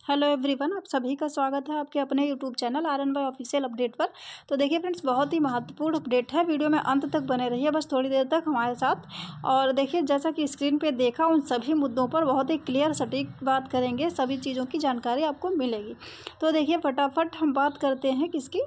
Hello everyone, आप सभी का स्वागत है आपके अपने YouTube channel RNY official update पर। तो देखिए फ्रेंड्स, बहुत ही महत्वपूर्ण अपडेट है। वीडियो में अंत तक बने रहिए, बस थोड़ी देर तक हमारे साथ। और देखिए, जैसा कि स्क्रीन पे देखा, उन सभी मुद्दों पर बहुत ही क्लियर सटीक बात करेंगे, सभी चीज़ों की जानकारी आपको मिलेगी। तो देखिए, फटाफट हम बात करते हैं किसकी,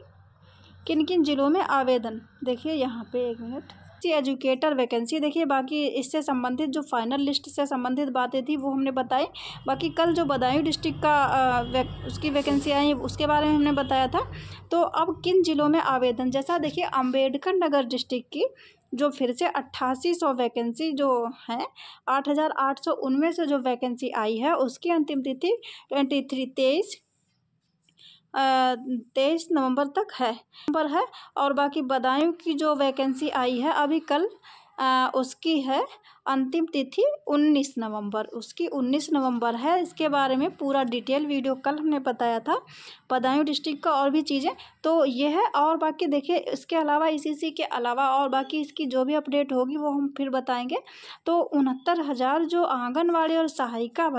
किन किन जिलों में आवेदन। देखिए यहाँ पे एक मिनट, एजुकेटर वैकेंसी। देखिए, बाकी इससे संबंधित जो फाइनल लिस्ट से संबंधित बातें थी वो हमने बताई। बाकी कल जो बदायूं डिस्ट्रिक्ट का उसकी वैकेंसी आई उसके बारे में हमने बताया था। तो अब किन जिलों में आवेदन, जैसा देखिए अम्बेडकर नगर डिस्ट्रिक्ट की जो फिर से 8800 वैकेंसी जो है, 8800 उनमें से जो वैकेंसी आई है उसकी अंतिम तिथि 23 नवंबर तक है और बाकी बदायूं की जो वैकेंसी आई है अभी कल, उसकी है अंतिम तिथि 19 नवंबर, उसकी 19 नवंबर है। इसके बारे में पूरा डिटेल वीडियो कल हमने बताया था, बदायूं डिस्ट्रिक्ट का और भी चीज़ें तो ये है। और बाकी देखिए, इसके अलावा इसी के अलावा और बाकी इसकी जो भी अपडेट होगी वो हम फिर बताएंगे। तो 69,000 जो आंगनवाड़ी और सहायिका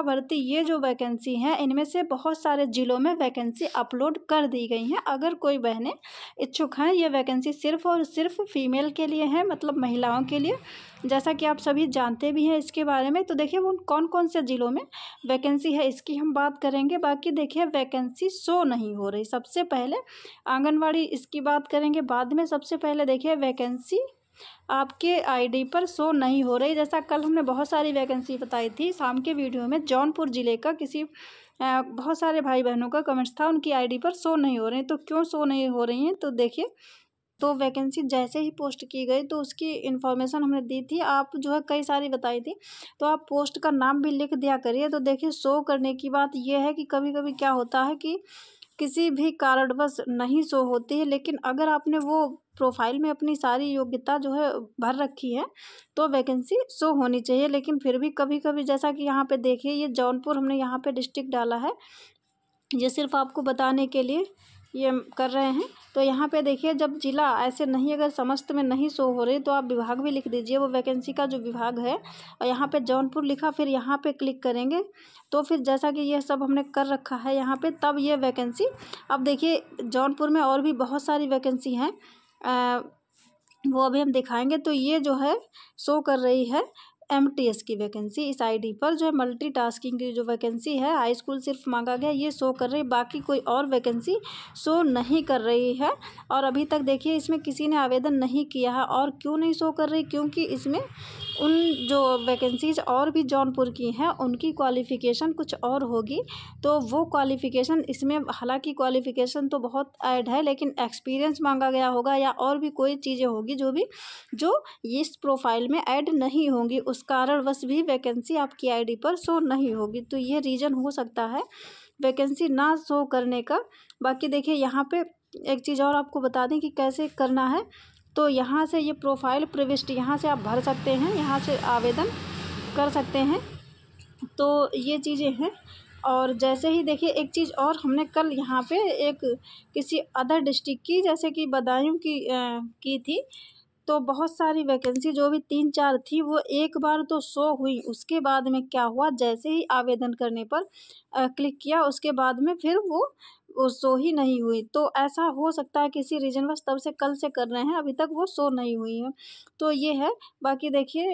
भर्ती ये जो वैकेंसी हैं, इनमें से बहुत सारे ज़िलों में वैकेंसी अपलोड कर दी गई हैं। अगर कोई बहनें इच्छुक हैं, ये वैकेंसी सिर्फ़ और सिर्फ फीमेल के लिए है, मतलब महिलाओं के लिए, जैसा कि आप सभी जानते भी हैं इसके बारे में। तो देखिए, वो कौन कौन से ज़िलों में वैकेंसी है इसकी हम बात करेंगे। बाकी देखिए, वैकेंसी शो नहीं हो रही। सबसे पहले आंगनवाड़ी इसकी बात करेंगे, बाद में सबसे पहले देखिए वैकेंसी आपके आईडी पर शो नहीं हो रही। जैसा कल हमने बहुत सारी वैकेंसी बताई थी शाम के वीडियो में, जौनपुर ज़िले का किसी बहुत सारे भाई बहनों का कमेंट्स था, उनकी आईडी पर शो नहीं हो रहे हैं। तो क्यों शो नहीं हो रही हैं, तो देखिए, तो वैकेंसी जैसे ही पोस्ट की गई तो उसकी इन्फॉर्मेशन हमने दी थी, आप जो है कई सारी बताई थी, तो आप पोस्ट का नाम भी लिख दिया करिए। तो देखिए, शो करने की बात यह है कि कभी कभी क्या होता है कि किसी भी कारणवश नहीं शो होती है, लेकिन अगर आपने वो प्रोफाइल में अपनी सारी योग्यता जो है भर रखी है तो वैकेंसी शो होनी चाहिए। लेकिन फिर भी कभी कभी, जैसा कि यहाँ पे देखिए, ये जौनपुर हमने यहाँ पे डिस्ट्रिक्ट डाला है, ये सिर्फ आपको बताने के लिए ये कर रहे हैं। तो यहाँ पे देखिए, जब जिला ऐसे नहीं, अगर समस्त में नहीं शो हो रही तो आप विभाग भी लिख दीजिए, वो वैकेंसी का जो विभाग है, और यहाँ पे जौनपुर लिखा, फिर यहाँ पे क्लिक करेंगे तो फिर जैसा कि ये सब हमने कर रखा है यहाँ पे, तब ये वैकेंसी। अब देखिए, जौनपुर में और भी बहुत सारी वैकेंसी हैं, वो अभी हम दिखाएंगे। तो ये जो है शो कर रही है MTS की वैकेंसी, इस आईडी पर जो है मल्टीटास्किंग की जो वैकेंसी है, हाई स्कूल सिर्फ मांगा गया, ये शो कर रही है। बाकी कोई और वैकेंसी शो नहीं कर रही है। और अभी तक देखिए, इसमें किसी ने आवेदन नहीं किया है। और क्यों नहीं शो कर रही, क्योंकि इसमें उन जो वैकेंसीज और भी जौनपुर की हैं उनकी क्वालिफ़िकेशन कुछ और होगी। तो वो क्वालिफ़िकेशन इसमें, हालांकि क्वालिफ़िकेशन तो बहुत ऐड है, लेकिन एक्सपीरियंस मांगा गया होगा या और भी कोई चीज़ें होगी जो इस प्रोफाइल में ऐड नहीं होंगी, उस कारणवश भी वैकेंसी आपकी आईडी पर शो नहीं होगी। तो ये रीज़न हो सकता है वैकेंसी ना शो करने का। बाकी देखिए, यहाँ पे एक चीज़ और आपको बता दें कि कैसे करना है। तो यहाँ से ये प्रोफाइल प्रविष्टि, यहाँ से आप भर सकते हैं, यहाँ से आवेदन कर सकते हैं। तो ये चीज़ें हैं। और जैसे ही देखिए, एक चीज़ और हमने कल यहाँ पे एक किसी अदर डिस्ट्रिक्ट की, जैसे कि बदायूं की थी, तो बहुत सारी वैकेंसी जो भी 3-4 थी वो एक बार तो शो हुई। उसके बाद में क्या हुआ, जैसे ही आवेदन करने पर क्लिक किया, उसके बाद में फिर वो शो ही नहीं हुई। तो ऐसा हो सकता है किसी रीजनवश, तब से कल से कर रहे हैं, अभी तक वो शो नहीं हुई है। तो ये है। बाकी देखिए,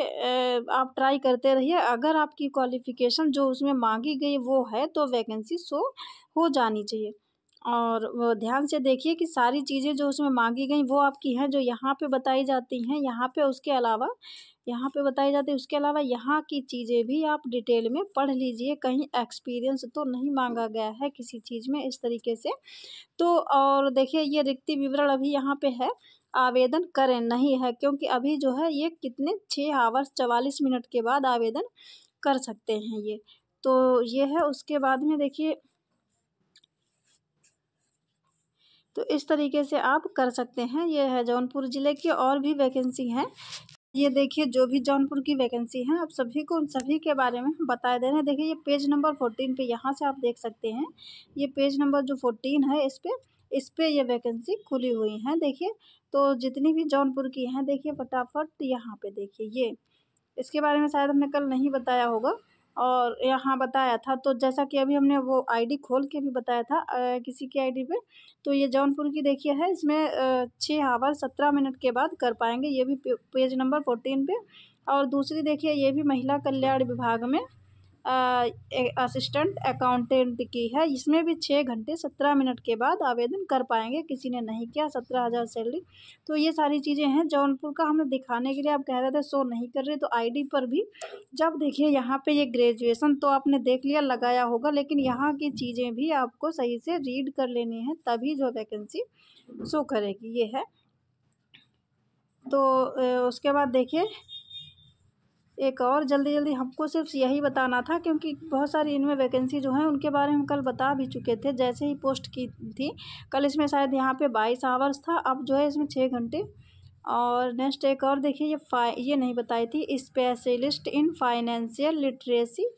आप ट्राई करते रहिए। अगर आपकी क्वालिफ़िकेशन जो उसमें मांगी गई वो है तो वैकेंसी शो हो जानी चाहिए। और वो ध्यान से देखिए कि सारी चीज़ें जो उसमें मांगी गई वो आपकी हैं, जो यहाँ पे बताई जाती हैं यहाँ पे, उसके अलावा यहाँ पे बताई जाती है, उसके अलावा यहाँ की चीज़ें भी आप डिटेल में पढ़ लीजिए। कहीं एक्सपीरियंस तो नहीं मांगा गया है किसी चीज़ में इस तरीके से। तो और देखिए, ये रिक्ति विवरण अभी यहाँ पे है, आवेदन करें नहीं है, क्योंकि अभी जो है ये कितने 6 आवर्स 44 मिनट के बाद आवेदन कर सकते हैं ये। तो ये है। उसके बाद में देखिए, तो इस तरीके से आप कर सकते हैं। ये है जौनपुर ज़िले की, और भी वैकेंसी हैं। ये देखिए, जो भी जौनपुर की वैकेंसी हैं, आप सभी को उन सभी के बारे में हम बता दे रहे हैं। देखिए, ये पेज नंबर 14 पे यहाँ से आप देख सकते हैं, ये पेज नंबर जो 14 है, इस पे ये वैकेंसी खुली हुई हैं। देखिए, तो जितनी भी जौनपुर की हैं, देखिए फटाफट यहाँ पे देखिए, ये इसके बारे में शायद हमने कल नहीं बताया होगा। और यहाँ बताया था, तो जैसा कि अभी हमने वो आईडी खोल के भी बताया था किसी की आईडी पे, तो ये जौनपुर की देखिए है, इसमें 6 आवर 17 मिनट के बाद कर पाएंगे, ये भी पेज नंबर 14 पे। और दूसरी देखिए ये भी महिला कल्याण विभाग में असिस्टेंट अकाउंटेंट की है, इसमें भी 6 घंटे 17 मिनट के बाद आवेदन कर पाएंगे, किसी ने नहीं किया, 17,000 सैलरी। तो ये सारी चीज़ें हैं जौनपुर का, हमें दिखाने के लिए आप कह रहे थे शो नहीं कर रहे, तो आईडी पर भी जब देखिए यहाँ पे ये ग्रेजुएशन तो आपने देख लिया लगाया होगा, लेकिन यहाँ की चीज़ें भी आपको सही से रीड कर लेनी है, तभी जो वैकेंसी शो करेगी, ये है। तो उसके बाद देखिए एक और जल्दी हमको सिर्फ यही बताना था, क्योंकि बहुत सारी इनमें वैकेंसी जो हैं उनके बारे में कल बता भी चुके थे, जैसे ही पोस्ट की थी कल। इसमें शायद यहाँ पे 22 आवर्स था, अब जो है इसमें 6 घंटे। और नेक्स्ट एक और देखिए, ये नहीं बताई थी, स्पेशलिस्ट इन फाइनेंशियल लिटरेसी,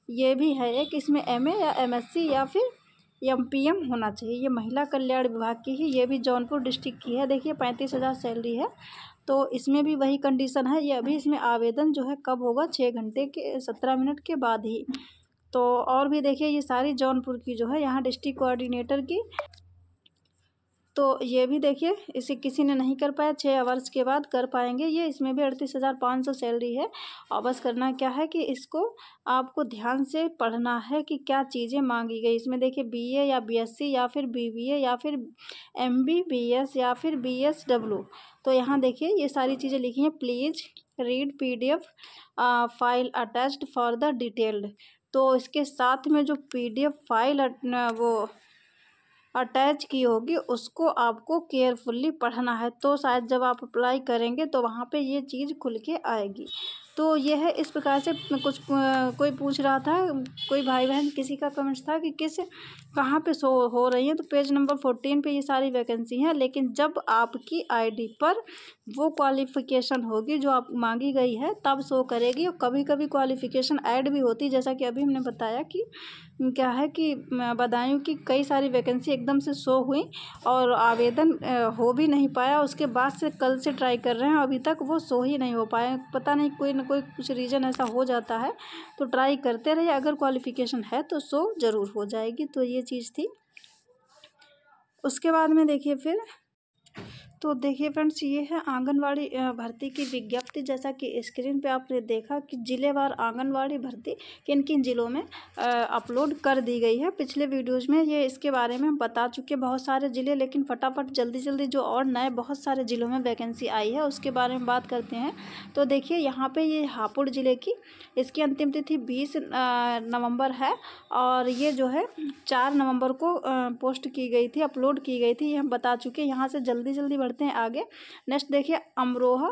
ये भी है एक, इसमें MA या MSc या फिर MPM होना चाहिए। ये महिला कल्याण विभाग की ही, ये भी जौनपुर डिस्ट्रिक्ट की है। देखिए 35,000 सैलरी है, तो इसमें भी वही कंडीशन है। ये अभी इसमें आवेदन जो है कब होगा, 6 घंटे के 17 मिनट के बाद ही। तो और भी देखिए ये सारी जौनपुर की जो है यहाँ डिस्ट्रिक्ट कोऑर्डिनेटर की, तो ये भी देखिए इसे किसी ने नहीं कर पाया, 6 आवर्स के बाद कर पाएंगे ये। इसमें भी 38,500 सैलरी है। और बस करना क्या है कि इसको आपको ध्यान से पढ़ना है कि क्या चीज़ें मांगी गई। इसमें देखिए BA या BSc या फिर BBA या फिर MBBS या फिर BSW, तो यहाँ देखिए ये सारी चीज़ें लिखी हैं। Please read PDF file attached for the detailed. तो इसके साथ में जो PDF फाइल वो अटैच की होगी उसको आपको केयरफुल्ली पढ़ना है, तो शायद जब आप अप्लाई करेंगे तो वहाँ पे ये चीज़ खुल के आएगी। तो ये है इस प्रकार से। कुछ कोई पूछ रहा था, कोई भाई बहन किसी का कमेंट्स था कि कहाँ पे शो हो रही है, तो पेज नंबर 14 पे ये सारी वैकेंसी हैं। लेकिन जब आपकी आईडी पर वो क्वालिफ़िकेशन होगी जो आप मांगी गई है तब शो करेगी। और कभी कभी क्वालिफ़िकेशन ऐड भी होती, जैसा कि अभी हमने बताया कि क्या है कि बदायूं की कई सारी वैकेंसी एकदम से शो हुई और आवेदन हो भी नहीं पाया। उसके बाद से कल से ट्राई कर रहे हैं, अभी तक वो शो ही नहीं हो पाए। पता नहीं कोई ना कोई कुछ रीज़न ऐसा हो जाता है, तो ट्राई करते रहिए, अगर क्वालिफ़िकेशन है तो शो ज़रूर हो जाएगी। तो ये चीज़ थी। उसके बाद में देखिए फिर, तो देखिए फ्रेंड्स ये है आंगनवाड़ी भर्ती की विज्ञप्ति। जैसा कि स्क्रीन पे आपने देखा कि जिलेवार आंगनवाड़ी भर्ती किन किन ज़िलों में अपलोड कर दी गई है। पिछले वीडियोज़ में ये इसके बारे में हम बता चुके बहुत सारे ज़िले, लेकिन फटाफट जल्दी जो और नए बहुत सारे ज़िलों में वैकेंसी आई है उसके बारे में बात करते हैं। तो देखिए यहाँ पर ये हापुड़ ज़िले की, इसकी अंतिम तिथि 20 नवंबर है, और ये जो है 4 नवंबर को पोस्ट की गई थी, अपलोड की गई थी, ये हम बता चुके। यहाँ से जल्दी बढ़ते हैं आगे। नेक्स्ट देखिए अमरोहा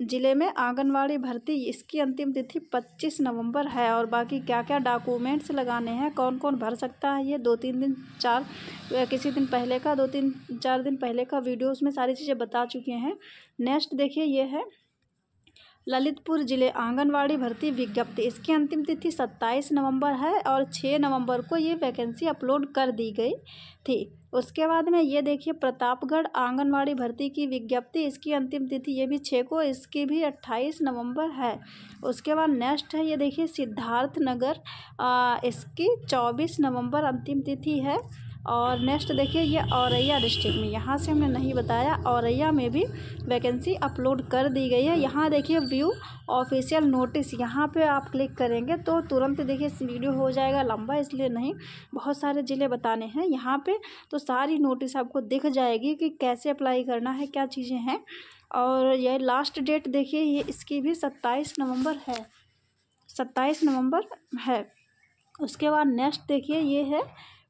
ज़िले में आंगनवाड़ी भर्ती, इसकी अंतिम तिथि 25 नवंबर है। और बाकी क्या क्या डॉक्यूमेंट्स लगाने हैं, कौन कौन भर सकता है, ये 2-3 दिन 4 किसी दिन पहले का 2-3-4 दिन पहले का वीडियो उसमें सारी चीज़ें बता चुके हैं। नेक्स्ट देखिए ये है ललितपुर ज़िले आंगनवाड़ी भर्ती विज्ञप्ति, इसकी अंतिम तिथि 27 नवंबर है और 6 नवंबर को ये वैकेंसी अपलोड कर दी गई थी। उसके बाद में ये देखिए प्रतापगढ़ आंगनवाड़ी भर्ती की विज्ञप्ति, इसकी अंतिम तिथि ये भी 6 को, इसकी भी 28 नवंबर है। उसके बाद नेक्स्ट है ये देखिए सिद्धार्थनगर, इसकी 24 नवंबर अंतिम तिथि है। और नेक्स्ट देखिए ये औरैया डिस्ट्रिक्ट में, यहाँ से हमने नहीं बताया, औरैया में भी वैकेंसी अपलोड कर दी गई है। यहाँ देखिए व्यू ऑफिशियल नोटिस, यहाँ पे आप क्लिक करेंगे तो तुरंत देखिए वीडियो हो जाएगा लंबा, इसलिए नहीं, बहुत सारे ज़िले बताने हैं यहाँ पे, तो सारी नोटिस आपको दिख जाएगी कि कैसे अप्लाई करना है, क्या चीज़ें हैं। और ये लास्ट डेट देखिए ये इसकी भी 27 नवंबर है, 27 नवंबर है। उसके बाद नेक्स्ट देखिए ये है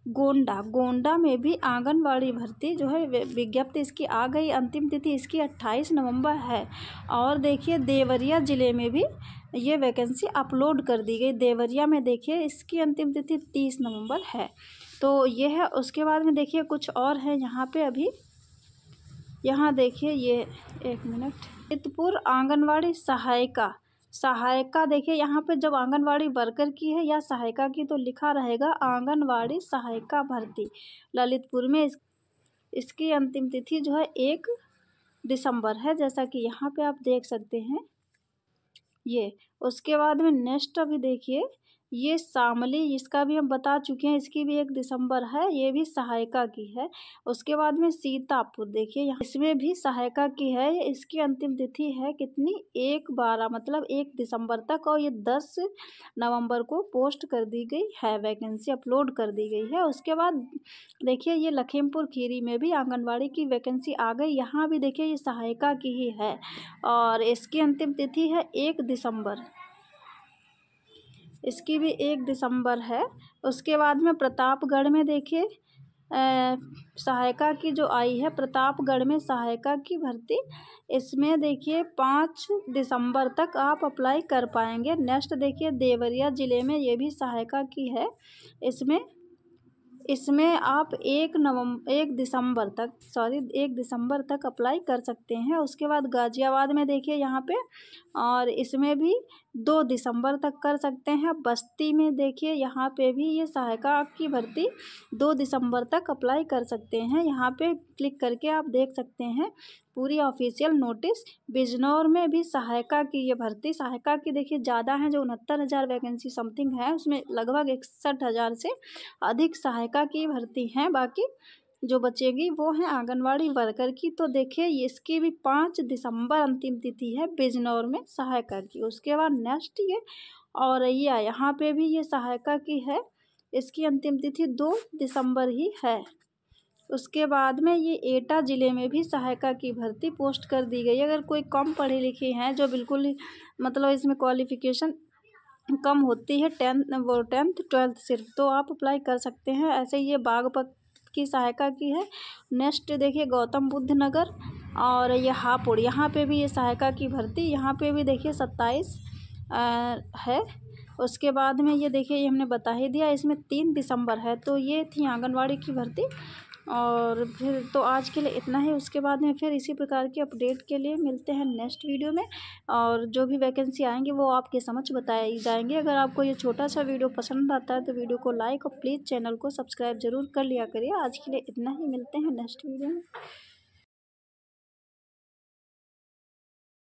गोंडा में भी आंगनवाड़ी भर्ती जो है विज्ञप्ति इसकी आ गई, अंतिम तिथि इसकी 28 नवंबर है। और देखिए देवरिया ज़िले में भी ये वैकेंसी अपलोड कर दी गई, देवरिया में देखिए इसकी अंतिम तिथि 30 नवंबर है। तो ये है। उसके बाद में देखिए कुछ और है यहाँ पे, अभी यहाँ देखिए ये 1 मिनट, चितपुर आंगनवाड़ी सहायिका देखिए यहाँ पे जब आंगनवाड़ी वर्कर की है या सहायिका की तो लिखा रहेगा आंगनवाड़ी सहायिका भर्ती ललितपुर में। इसकी अंतिम तिथि जो है 1 दिसंबर है, जैसा कि यहाँ पे आप देख सकते हैं। ये उसके बाद में नेक्स्ट अभी देखिए ये शामली, इसका भी हम बता चुके हैं, इसकी भी 1 दिसंबर है, ये भी सहायिका की है। उसके बाद में सीतापुर देखिए यहाँ, इसमें भी सहायिका की है। इसकी अंतिम तिथि है कितनी, 1/12 मतलब 1 दिसंबर तक, और ये 10 नवंबर को पोस्ट कर दी गई है, वैकेंसी अपलोड कर दी गई है। उसके बाद देखिए ये लखीमपुर खीरी में भी आंगनबाड़ी की वैकेंसी आ गई, यहाँ भी देखिए ये सहायिका की ही है और इसकी अंतिम तिथि है 1 दिसंबर, इसकी भी 1 दिसंबर है। उसके बाद में प्रतापगढ़ में देखिए सहायिका की जो आई है, प्रतापगढ़ में सहायिका की भर्ती, इसमें देखिए 5 दिसंबर तक आप अप्लाई कर पाएंगे। नेक्स्ट देखिए देवरिया ज़िले में ये भी सहायिका की है, इसमें आप 1 दिसंबर तक अप्लाई कर सकते हैं। उसके बाद गाज़ियाबाद में देखिए यहाँ पे, और इसमें भी 2 दिसंबर तक कर सकते हैं। बस्ती में देखिए यहाँ पे भी ये सहायिका की भर्ती 2 दिसंबर तक अप्लाई कर सकते हैं। यहाँ पे क्लिक करके आप देख सकते हैं पूरी ऑफिशियल नोटिस। बिजनौर में भी सहायिका की ये भर्ती, सहायिका की देखिए ज़्यादा है, जो 69,000 वैकेंसी समथिंग है, उसमें लगभग 61,000 से अधिक सहायिका की भर्ती हैं। बाकी जो बचेगी वो है आंगनवाड़ी वर्कर की। तो देखिए इसकी भी 5 दिसंबर अंतिम तिथि है बिजनौर में सहायिका की। उसके बाद नेक्स्ट ये औरैया, यहाँ पे भी ये सहायिका की है, इसकी अंतिम तिथि 2 दिसंबर ही है। उसके बाद में ये एटा ज़िले में भी सहायिका की भर्ती पोस्ट कर दी गई। अगर कोई कम पढ़े लिखे हैं, जो बिल्कुल ही मतलब इसमें क्वालिफ़िकेशन कम होती है, 10th 12th सिर्फ, तो आप अप्लाई कर सकते हैं। ऐसे ये बागपत की सहायिका की है। नेक्स्ट देखिए गौतम बुद्ध नगर और ये हापुड़, यहाँ पे भी ये सहायिका की भर्ती, यहाँ पे भी देखिए 27 है। उसके बाद में ये देखिए, ये हमने बता ही दिया, इसमें 3 दिसंबर है। तो ये थी आंगनवाड़ी की भर्ती, और फिर तो आज के लिए इतना ही। उसके बाद में फिर इसी प्रकार के अपडेट के लिए मिलते हैं नेक्स्ट वीडियो में, और जो भी वैकेंसी आएंगी वो आपके समक्ष बताई जाएंगे। अगर आपको ये छोटा सा वीडियो पसंद आता है तो वीडियो को लाइक और प्लीज़ चैनल को सब्सक्राइब जरूर कर लिया करिए। आज के लिए इतना ही, मिलते हैं नेक्स्ट वीडियो में।